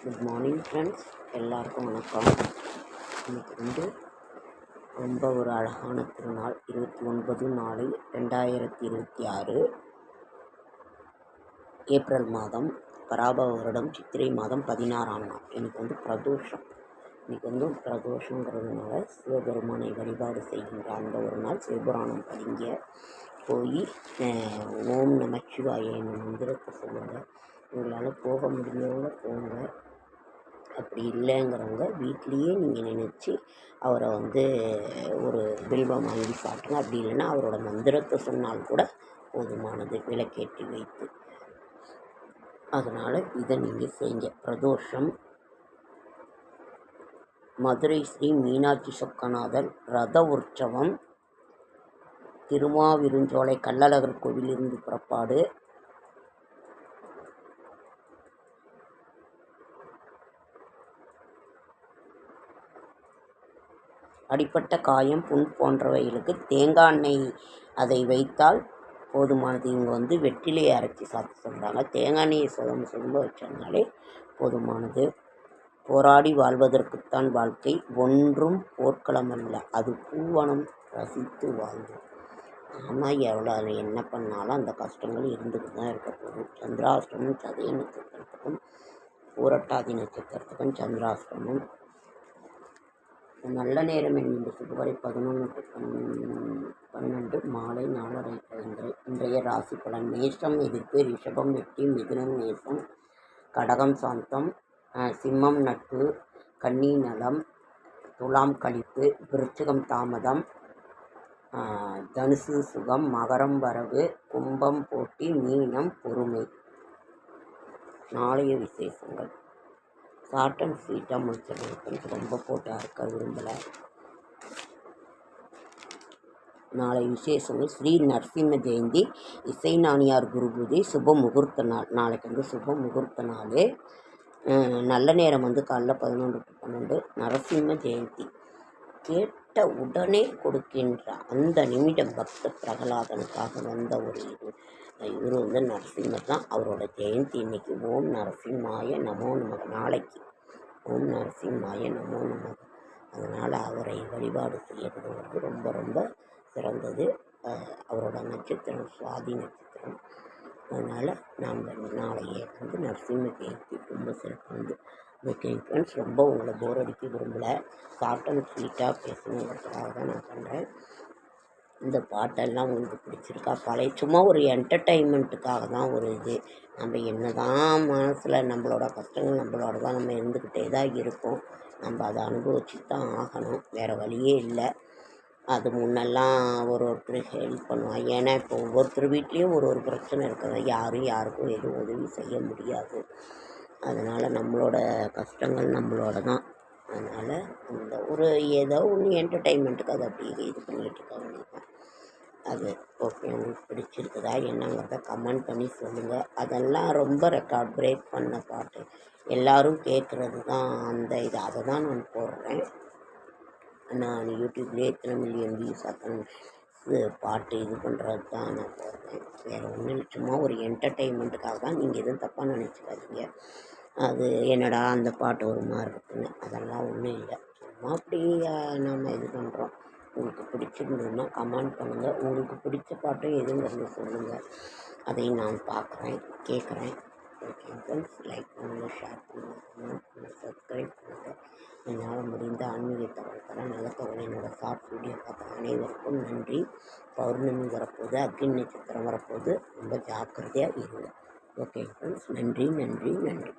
Good morning friends, எல்லாருக்கும் வணக்கம். இன்றைக்கி ரொம்ப ஒரு அழகான திருநாள். 29/4/2026 ஏப்ரல் மாதம், பராபவ வருடம், சித்திரை மாதம் 16ஆம் நாள். இன்றைக்கி பிரதோஷம். இன்றைக்கி பிரதோஷங்கிறதுனால சிவபெருமானை வழிபாடு செய்கின்ற அந்த ஒரு நாள். சிவபுராணம் படிங்க, போய் ஓம் நமச்சிவாய என்னும் மந்திரத்தை சொல்லுங்கள். உங்களால் போக முடிஞ்சவங்க போங்க, அப்படி இல்லைங்கிறவங்க வீட்லேயே நீங்கள் நினச்சி அவரை ஒரு பில்வம் வாங்கி சாப்பிடுங்க. அப்படி இல்லைன்னா அவரோட மந்திரத்தை சொன்னால் கூட போதுமானது, விளக்கேற்றி வைத்து. அதனால் இதை நீங்கள் செய்யுங்க. பிரதோஷம் மதுரை ஸ்ரீ மீனாட்சி சொக்கநாதர் ரத உற்சவம், திருமாவிருஞ்சோலை கள்ளழகர் கோவிலிருந்து புறப்பாடு. அடிப்பட்ட காயம், புண் போன்றவைகளுக்கு தேங்காய் எண்ணெய் அதை வைத்தால் போதுமானது. இங்கே வெற்றிலையை அரைச்சி சாப்பிட்டு சொல்கிறாங்க. தேங்காய் எண்ணெயை சுதம்ப வச்சதுனாலே போதுமானது. போராடி வாழ்வதற்குத்தான் வாழ்க்கை, ஒன்றும் போர்க்களம் அல்ல, அது பூவனம் ரசித்து வாழ்ந்தோம். ஆனால் எவ்வளோ அது என்ன பண்ணாலும் அந்த கஷ்டங்கள் இருந்துட்டு தான் இருக்க போகும். சந்திராஷ்டமம் சதய நட்சத்திரத்துக்கும் பூரட்டாதி நட்சத்திரத்துக்கும் சந்திராஷ்டமம். நல்ல நேரம் என்பது பிப்ரவரி 11 to 12 மாலை 4:30. இன்றைய ராசி பலன்: மேஷம் எதிர்ப்பு, ரிஷபம் வெற்றி, மிதுனம் நேசம், கடகம் சாந்தம், சிம்மம் நட்பு, கன்னி நலம், துலாம் கழிப்பு, விருச்சிகம் தாமதம், தனுசு சுகம், மகரம் வரவு, கும்பம் போட்டி, மீனம் பொறுமை. நாளைய விசேஷங்கள்: ஷார்ட் அண்ட் ஸ்வீட்டாக முடிச்சிருக்கேன், ரொம்ப போட்டு அறுக்க விரும்பலை. நாளை விசேஷங்கள்: ஸ்ரீ நரசிம்ம ஜெயந்தி, இசை நாணியார் குரு பூஜை, சுப முகூர்த்த நாள். நாளைக்கு சுப முகூர்த்த நாள். நல்ல நேரம் காலைல 11 to 12. நரசிம்ம ஜெயந்தி. கேட்ட உடனே கொடுக்கின்ற அந்த நிமிடம் பக்த பிரகலாதனுக்காக வந்த ஒரு இவர் நரசிம்மர் தான். அவரோட ஜெயந்தி இன்னைக்கு. ஓம் நரசிம்மாய நமோ நமக. நாளைக்கு ஓம் நரசிம்மாய நமோ நமக. அதனால் அவரை வழிபாடு செய்யறது ரொம்ப ரொம்ப சிறந்தது. அவரோட நட்சத்திரம் சுவாதி நட்சத்திரம். அதனால் நாம் நாளைய நரசிம்ம ஜெயந்தி ரொம்ப சிறப்பானது. ஓகே ஃப்ரெண்ட்ஸ், ரொம்ப உங்களை போர் அடிக்க விரும்பலை, ஷார்ட் அண்ட் ஸ்வீட்டாக பேசணுங்கிறதுக்காக தான் நான் பண்ணுறேன். இந்த பாட்டெல்லாம் உங்களுக்கு பிடிச்சிருக்கா? பழைய சும்மா ஒரு என்டர்டெயின்மெண்ட்டுக்காக தான் ஒரு இது. நம்ம என்ன தான் மனசில் நம்மளோட கஷ்டங்கள் நம்மளோட தான் நம்ம இருந்துக்கிட்டே தான் இருப்போம். நம்ம அதை அனுபவிச்சு தான் ஆகணும், வேறு வழியே இல்லை. அது முன்னெல்லாம் ஒருத்தர் ஹெல்ப் பண்ணுவாங்க. ஏன்னா இப்போ ஒவ்வொருத்தர் வீட்லேயும் ஒரு பிரச்சனை இருக்குது. யாரும் யாருக்கும் எதுவும் உதவி செய்ய முடியாது. அதனால் நம்மளோட கஷ்டங்கள் நம்மளோட தான். அதனால் அந்த ஒரு ஏதோ ஒன்று என்டர்டெயின்மெண்ட்டுக்கு அதை அப்படியே இது பண்ணிகிட்டு இருக்க வேண்டியதான். அது ஓகே, உங்களுக்கு பிடிச்சிருக்குதா என்னங்கிறத கமெண்ட் பண்ணி சொல்லுங்கள். அதெல்லாம் ரொம்ப ரெக்கார்ட் பிரேக் பண்ண பாட்டு, எல்லோரும் கேட்குறது தான் அந்த இது. அதை தான் நான் போடுறேன். நான் யூடியூப்லேயே எத்தனை மில்லியன் வியூஸ் அத்தனை பாட்டு இது பண்ணுறது தான் நான் போடுறேன். வேறு ஒன்றும் இல்லை, சும்மா ஒரு என்டர்டெயின்மெண்ட்டுக்காக தான். நீங்கள் எதுவும் தப்பாக நினச்சிக்காதீங்க. அது என்னடா அந்த பாட்டு ஒரு மாதிரி இருக்குன்னு, அதெல்லாம் ஒன்றும் இல்லை. சும்மா அப்படி நாம் இது பண்ணுறோம். உங்களுக்கு பிடிச்சிருந்ததுன்னா கமெண்ட் பண்ணுங்கள். உங்களுக்கு பிடிச்ச பாட்டும் எதுங்கிறது சொல்லுங்கள், அதையும் நான் பார்க்குறேன், கேட்குறேன். ஓகே ஃப்ரெண்ட்ஸ், லைக் பண்ணுங்கள், ஷேர் பண்ணுங்கள், கமெண்ட் பண்ணுங்கள், சப்ஸ்கிரைப் பண்ணுங்கள். என்னால் முடிந்த ஆன்மீக தகவல்களை நல்ல தகவல் என்னோடய ஷார்ட் வீடியோ பார்த்த அனைவருக்கும் நன்றி. பௌர்ணமி வரப்போகுது, அக்னி நட்சத்திரம் வரப்போகுது, ரொம்ப ஜாக்கிரதையாக இருங்க. ஓகே ஃப்ரெண்ட்ஸ், நன்றி நன்றி நன்றி.